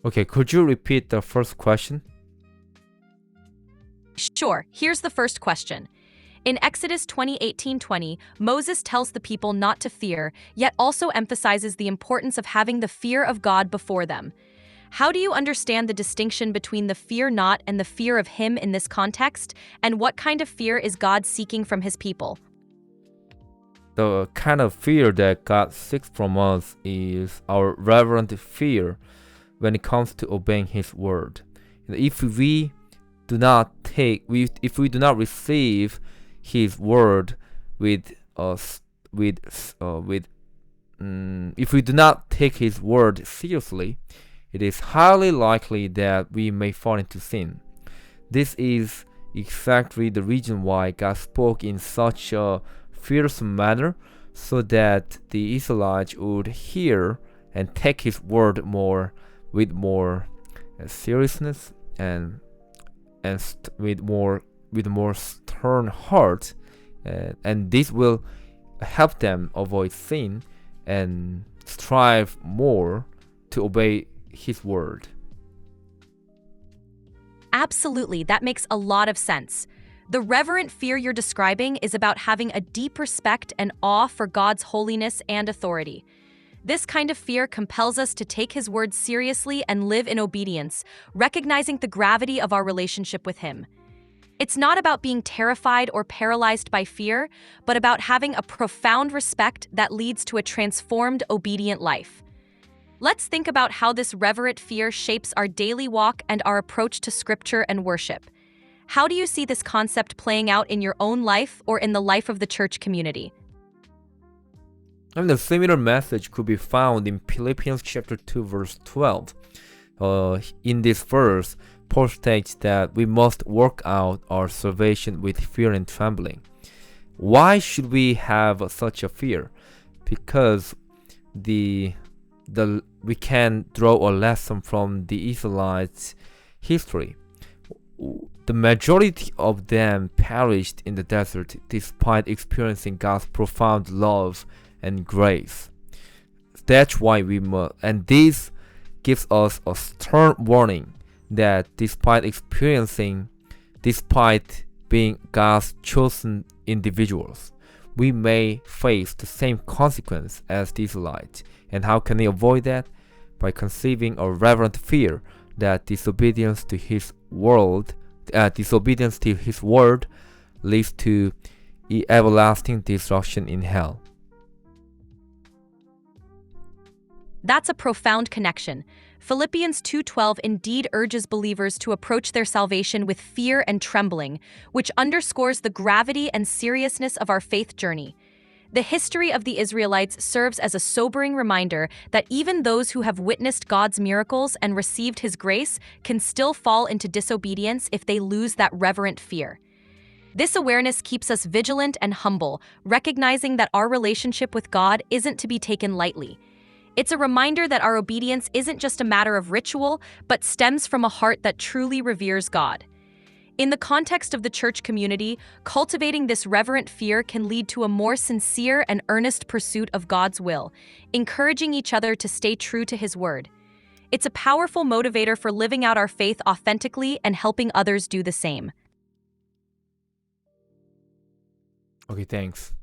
Okay, could you repeat the first question? Sure, here's the first question. In Exodus 20:18-20, Moses tells the people not to fear, yet also emphasizes the importance of having the fear of God before them. How do you understand the distinction between the fear not and the fear of Him in this context? And what kind of fear is God seeking from His people? The kind of fear that God seeks from us is our reverent fear when it comes to obeying His word. If we do not if we do not receive His word with us, if we do not take His word seriously, it is highly likely that we may fall into sin. This is exactly the reason why God spoke in such a fearsome manner, so that the Israelites would hear and take His word with more seriousness with more stern heart, and this will help them avoid sin and strive more to obey His word. Absolutely, that makes a lot of sense. The reverent fear you're describing is about having a deep respect and awe for God's holiness and authority. This kind of fear compels us to take His word seriously and live in obedience, recognizing the gravity of our relationship with Him. It's not about being terrified or paralyzed by fear, but about having a profound respect that leads to a transformed, obedient life. Let's think about how this reverent fear shapes our daily walk and our approach to scripture and worship. How do you see this concept playing out in your own life or in the life of the church community? And a similar message could be found in Philippians chapter 2 verse 12. In this verse, Paul states that we must work out our salvation with fear and trembling. Why should we have such a fear? Because we can draw a lesson from the Israelites' history. The majority of them perished in the desert despite experiencing God's profound love and grace. That's why we must, and this gives us a stern warning that despite being God's chosen individuals, we may face the same consequence as the Israelites. And how can we avoid that? By conceiving a reverent fear that disobedience to His word leads to everlasting destruction in hell. That's a profound connection. Philippians 2:12 indeed urges believers to approach their salvation with fear and trembling, which underscores the gravity and seriousness of our faith journey. The history of the Israelites serves as a sobering reminder that even those who have witnessed God's miracles and received His grace can still fall into disobedience if they lose that reverent fear. This awareness keeps us vigilant and humble, recognizing that our relationship with God isn't to be taken lightly. It's a reminder that our obedience isn't just a matter of ritual, but stems from a heart that truly reveres God. In the context of the church community, cultivating this reverent fear can lead to a more sincere and earnest pursuit of God's will, encouraging each other to stay true to His word. It's a powerful motivator for living out our faith authentically and helping others do the same. Okay, thanks.